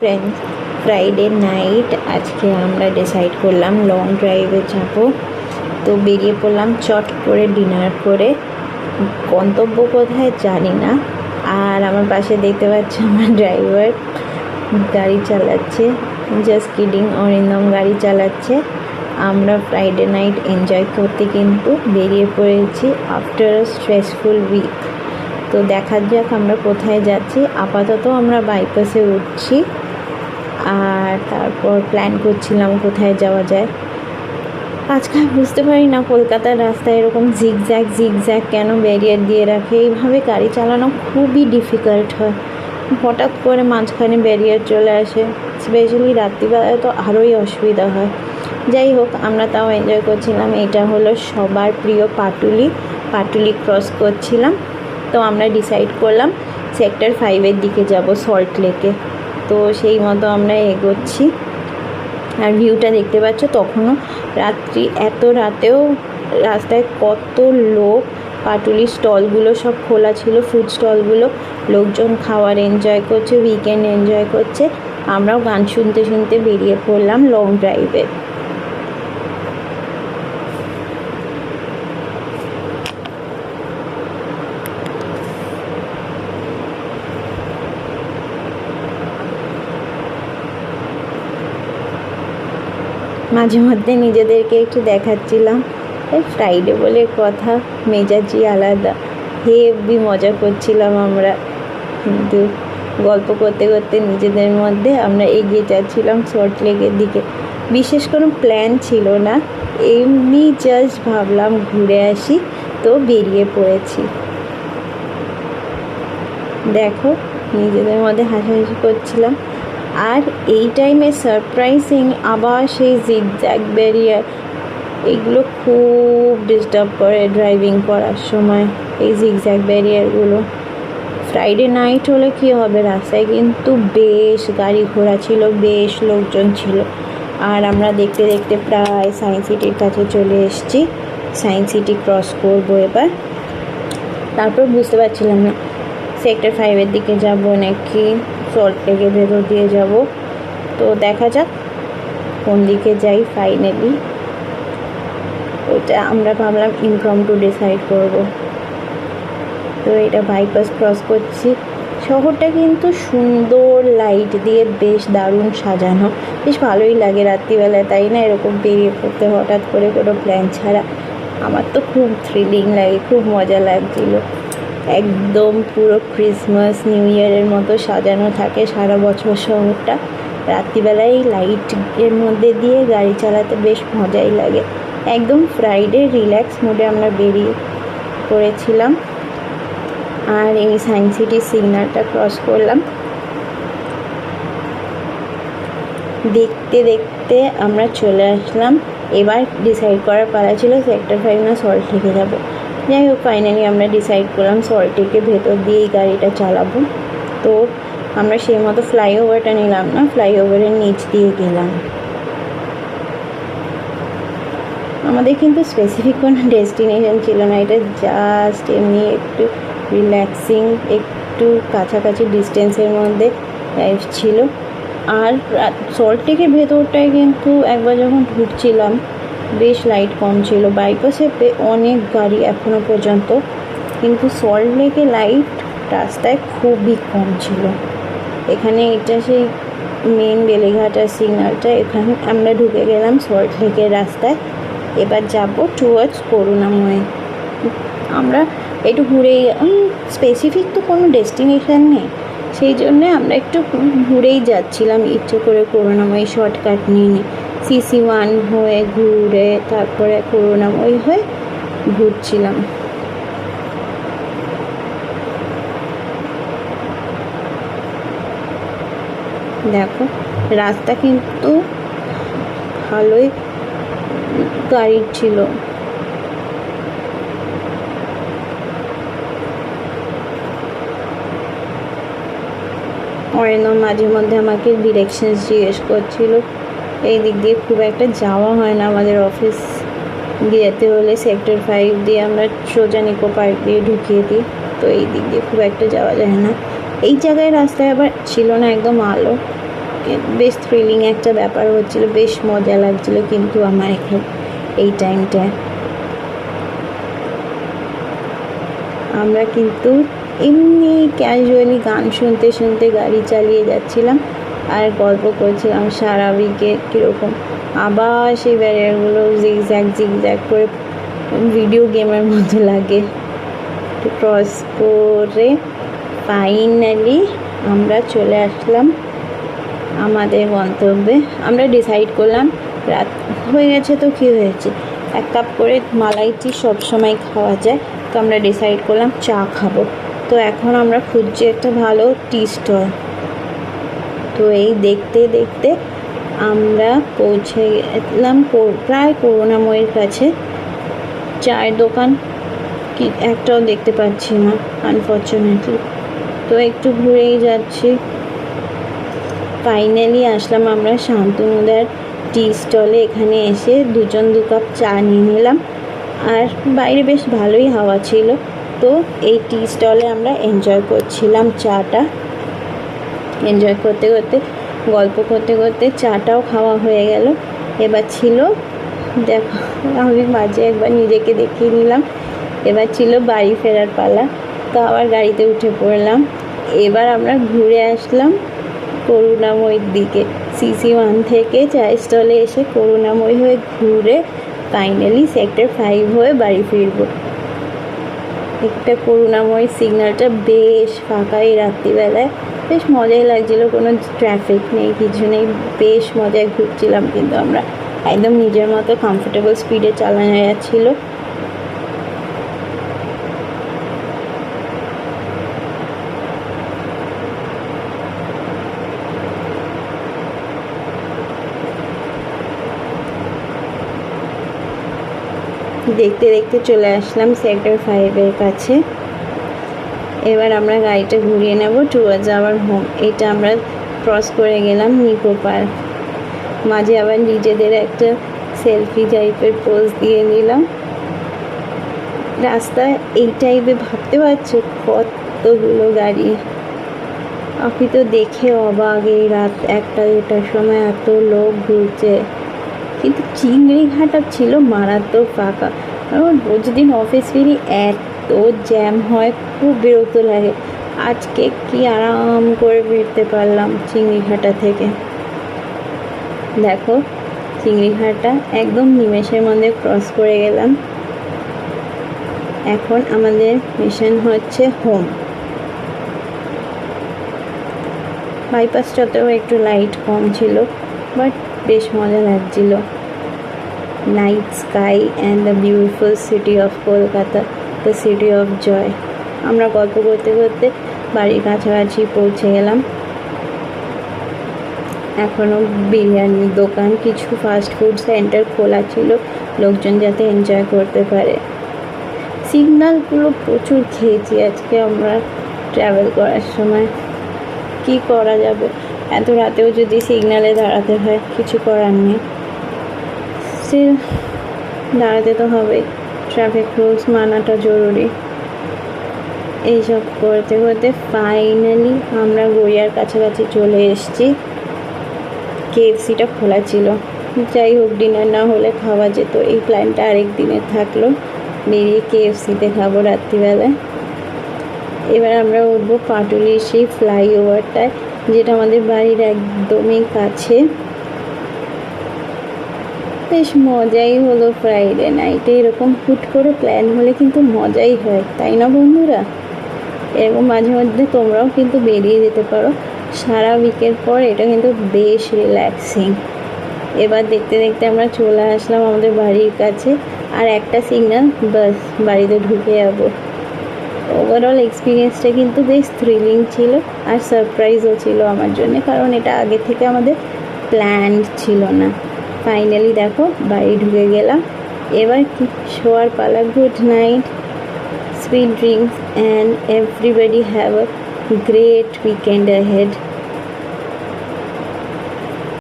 Friends, Friday night আজকে আমরা decide করলাম লং ড্রাইভে যাব। তো বেরিয়ে পড়লাম চট করে ডিনার করে। গন্তব্য কোথায় জানি না। আর আমার পাশে দেখতে পাচ্ছি আমার ড্রাইভার গাড়ি চালাচ্ছে। জাস্ট কিডিং, অরিন্দম গাড়ি চালাচ্ছে। আমরা ফ্রাইডে নাইট এনজয় করতে কিন্তু বেরিয়ে পড়েছি আফটার আ স্ট্রেসফুল উইক। তো দেখা যাক আমরা কোথায় যাচ্ছি। আপাতত আমরা বাইপাসে উঠছি, আর তারপর প্ল্যান করছিলাম কোথায় যাওয়া যায়। আজকাল বুঝতে পারি না কলকাতার রাস্তায় এরকম জিগজ্যাগ কেন ব্যারিয়ার দিয়ে রাখে। এইভাবে গাড়ি চালানো খুবই ডিফিকাল্ট হয়। হঠাৎ করে মাঝখানে ব্যারিয়ার চলে আসে, স্পেশালি রাত্রিবেলায় তো আরোই অসুবিধা হয়। যাই হোক, আমরা তাও এনজয় করছিলাম। এটা হলো সবার প্রিয় পাটুলি ক্রস করছিলাম। তো আমরা ডিসাইড করলাম সেক্টর 5-এর দিকে যাব, সল্ট লেকে। তো সেই মতো আমরা এগোচ্ছি। আর ভিউটা দেখতে পাচ্ছ, তখনও রাত্রি, এত রাতেও রাস্তায় কত লোক। পাটুলির স্টলগুলো সব খোলা ছিল, ফুড স্টলগুলো। লোকজন খাওয়ার এনজয় করছে, উইকেন্ড এনজয় করছে। আমরাও গান শুনতে শুনতে বেরিয়ে পড়লাম লং ড্রাইভে। মাঝে মধ্যে নিজেদেরকে একটু দেখাচ্ছিলাম, ফ্রাইডে বলে কথা, মেজাজি আলাদা। হেভি মজা করছিলাম আমরা। কিন্তু গল্প করতে করতে নিজেদের মধ্যে আমরা এগিয়ে যাচ্ছিলাম সল্ট লেকের দিকে। বিশেষ কোনো প্ল্যান ছিল না, এমনি জাস্ট ভাবলাম ঘুরে আসি, তো বেরিয়ে পড়েছি। দেখো, নিজেদের মধ্যে হাসাহাসি করছিলাম। আর এই টাইমে সারপ্রাইজিং আবার সেই জিগজ্যাগ ব্যারিয়ার, এগুলো খুব ডিস্টার্ব করে ড্রাইভিং করার সময়, এই জিগজ্যাগ ব্যারিয়ারগুলো। ফ্রাইডে নাইট হলে কী হবে, রাস্তায় কিন্তু বেশ গাড়ি ঘোড়া ছিল, বেশ লোকজন ছিল। আর আমরা দেখতে দেখতে প্রায় সায়েন্স সিটির কাছে চলে এসেছি। সায়েন্স সিটি ক্রস করবো এবার। তারপর বুঝতে পারছিলাম না সেক্টর 5-এর দিকে যাব নাকি সল্ট লেকের ভেতর দিয়ে যাব। তো দেখা যাক কোন দিকে যাই ফাইনালি। ওটা আমরা ভাবলাম ইমপ্রম্পটু ডিসাইড করব। তো এটা বাইপাস ক্রস করছি। শহরটা কিন্তু সুন্দর লাইট দিয়ে বেশ দারুণ সাজানো, বেশ ভালোই লাগে রাত্রিবেলায়, তাই না? এরকম বেরিয়ে পড়তে হঠাৎ করে কোনো প্ল্যান ছাড়া। আমার তো খুব থ্রিলিং লাগে, খুব মজা লাগছিল। একদম পুরো ক্রিসমাস নিউ ইয়ারের মতো সাজানো থাকে সারা বছর শহরটা। রাত্রিবেলায় লাইটের মধ্যে দিয়ে গাড়ি চালাতে বেশ মজাই লাগে। একদম ফ্রাইডে রিল্যাক্স মোডে আমরা বেরিয়ে পড়েছিলাম। আর এই সায়েন্স সিটির সিগন্যালটা ক্রস করলাম। দেখতে দেখতে আমরা চলে আসলাম। এবার ডিসাইড করার পালা ছিল সেক্টর 5 না সল্ট লেকে যাবো। যাই হোক, ফাইনালি আমরা ডিসাইড করলাম সল্ট লেকের ভেতর দিয়েই গাড়িটা চালাবো। তো আমরা সেই মতো ফ্লাইওভারটা নিলাম না, ফ্লাইওভারের নিচ দিয়ে গেলাম। আমাদের কিন্তু স্পেসিফিক কোনো ডেস্টিনেশন ছিল না, এটা জাস্ট এমনি একটু রিল্যাক্সিং, একটু কাছাকাছি ডিস্টেন্সের মধ্যে ড্রাইভ ছিল। আর সল্ট লেকের ভেতরটায় কিন্তু একবার যখন ঢুকছিলাম বেশ লাইট কম ছিল। বাইপাসে অনেক গাড়ি এখনও পর্যন্ত, কিন্তু সল্ট লেকে লাইট রাস্তায় খুবই কম ছিল। এখানে এটা সেই মেন বেলেঘাটার সিগন্যালটা, এখানে আমরা ঢুকে গেলাম সল্ট লেকের রাস্তায়। এবার যাব টুয়ার্ডস করুণাময়। আমরা একটু ঘুরেই, স্পেসিফিক তো কোনো ডেস্টিনেশন নেই, সেই জন্যে আমরা একটু ঘুরেই যাচ্ছিলাম ইচ্ছে করে। করুণাময় শর্টকাট নিয়ে CC1 হয়ে ঘুরে তারপরে করুণাময় হয়ে ঘুরছিলাম। দেখো, রাস্তা কিন্তু ভালোই গাড়ির ছিল। অরিন্দম মাঝে মধ্যে আমাকে ডিরেকশনস জিজ্ঞেস করছিল। এই দিক দিয়ে খুব একটা যাওয়া হয় না, আমাদের অফিস যেতে হলে সেক্টর 5 দিয়ে আমরা সোজা নিকো পার্ক দিয়ে ঢুকিয়ে দিই। তো এই দিক দিয়ে খুব একটা যাওয়া যায় না। এই জায়গায় রাস্তায় আবার ছিল না একদম আলো, বেশ থ্রিলিং একটা ব্যাপার হচ্ছিল, বেশ মজা লাগছিল কিন্তু আমার এখন এই টাইমটায়। আমরা কিন্তু এমনি ক্যাজুয়ালি গান শুনতে শুনতে গাড়ি চালিয়ে যাচ্ছিলাম আর গল্প করছিলাম সারা উইকে কীরকম। আবার সেই ব্যারিয়ারগুলো জিগজ্যাগ করে ভিডিও গেমের মতো লাগে। ক্রস করে ফাইনালি আমরা চলে আসলাম আমাদের গন্তব্যে। আমরা ডিসাইড করলাম রাত হয়ে গেছে তো কী হয়েছে, 1 কাপ করে মালাই টি সবসময় খাওয়া যায়, তো আমরা ডিসাইড করলাম চা খাবো। তো এখন আমরা খুঁজছি একটা ভালো টি স্টল। তো এই দেখতে দেখতে আমরা পৌঁছে গেলাম প্রায় করুণাময়ীর কাছে। চায়ের দোকান কি একটাও দেখতে পাচ্ছি না আনফর্চুনেটলি, তো একটু ঘুরেই যাচ্ছি। ফাইনালি আসলাম আমরা শান্তনুদার টি স্টলে। এখানে এসে 2 কাপ চা নিয়ে নিলাম, আর বাইরে বেশ ভালোই হাওয়া ছিল। তো এই টি স্টলে আমরা এনজয় করছিলাম চাটা। এনজয় করতে করতে গল্প করতে করতে চাটাও খাওয়া হয়ে গেল। এবার ছিল দেখো, আমি মাঝে একবার নিজেকে দেখিয়ে নিলাম, এবার ছিল বাড়ি ফেরার পালা। তো আবার গাড়িতে উঠে পড়লাম। এবার আমরা ঘুরে আসলাম করুণাময়ীর দিকে। CC1 থেকে চায়ের স্টলে এসে করুণাময়ী হয়ে ঘুরে ফাইনালি সেক্টর 5 হয়ে বাড়ি ফিরব। একটা করুণাময়ী সিগন্যালটা বেশ ফাঁকা এই রাত্রিবেলায়, বেশ মজাই লাগছিল, কোনো ট্রাফিক নেই কিছু নেই, বেশ মজায় ঘুরছিলাম। কিন্তু আমরা একদম নিজের মতো কমফোর্টেবল স্পিডে চালানো যাচ্ছিলো। দেখতে দেখতে চলে আসলাম সেক্টর 5-এর কাছে। এবার আমরা গাড়িটা ঘুরিয়ে নেব টুয়ার্ডস আওয়ার হোম। এটা আমরা ক্রস করে গেলাম নিকো পার্ক। মাঝে আবার নিজেদের একটা সেলফি টাইপের পোজ দিয়ে নিলাম। রাস্তায় এই টাইপে ভাবতে পারছো কতগুলো গাড়ি, আপনি তো দেখে অবাক, এই রাত 1টা-2টার সময় এত লোক ঘুরছে। কিন্তু চিংড়িঘাটা ছিল মারাত্মক ফাঁকা, কারণ রোজ দিন অফিস ফিরি এত জ্যাম হয়, খুব বিরক্ত লাগে। আজকে কি আরাম করে ফিরতে পারলাম চিংড়িঘাটা থেকে। দেখো চিংড়িঘাটা একদম নিমেষের মধ্যে ক্রস করে গেলাম। এখন আমাদের মিশন হচ্ছে হোম। বাইপাসটাতেও একটু লাইট কম ছিল, বাট বেশ মজা লাগছিল। Night sky and the beautiful city of Kolkata, the city of joy. আমরা গল্প করতে করতে বাড়ির কাছাকাছি পৌঁছে গেলাম। এখনও বিরিয়ানির দোকান, কিছু ফাস্ট ফুড সেন্টার খোলা ছিল, লোকজন যাতে এনজয় করতে পারে। সিগন্যালগুলো প্রচুর খেয়েছি আজকে আমরা ট্রাভেল করার সময়। কি করা যাবে, এত রাতেও যদি সিগন্যালে দাঁড়াতে হয়, কিছু করার নেই, সে দাঁড়াতে তো হবেই, ট্রাফিক রুলস মানাটা জরুরি। এইসব করতে করতে ফাইনালি আমরা গড়িয়ার কাছাকাছি চলে এসেছি। KFCটা খোলা ছিল, যাই হোক ডিনার না হলে খাওয়া যেত, এই প্ল্যানটা আরেক দিনের থাকলো, বেরিয়ে KFCতে খাবো রাত্রিবেলায়। এবার আমরা উঠবো পাটুলির সেই ফ্লাইওভারটায়, যেটা আমাদের বাড়ির একদমই কাছে। বেশ মজাই হলো ফ্রাইডে নাইটে, এরকম হুট করে প্ল্যান হলে কিন্তু মজাই হয়, তাই না বন্ধুরা? এরকম মাঝে মধ্যে তোমরাও কিন্তু বেরিয়ে যেতে পারো, সারা উইকের পর এটা কিন্তু বেশ রিল্যাক্সিং। এবার দেখতে দেখতে আমরা চলে আসলাম আমাদের বাড়ির কাছে, আর একটা সিগন্যাল, বাস বাড়িতে ঢুকে যাবো। ওভারঅল এক্সপিরিয়েন্সটা কিন্তু বেশ থ্রিলিং ছিল, আর সারপ্রাইজও ছিল আমার জন্য, কারণ এটা আগে থেকে আমাদের প্ল্যান্ড ছিল না। ফাইনালি দেখো বাড়ি ঢুকে গেলাম। এবার কি শোয়ার পালা। Good night, sweet dreams, and everybody have a great weekend ahead.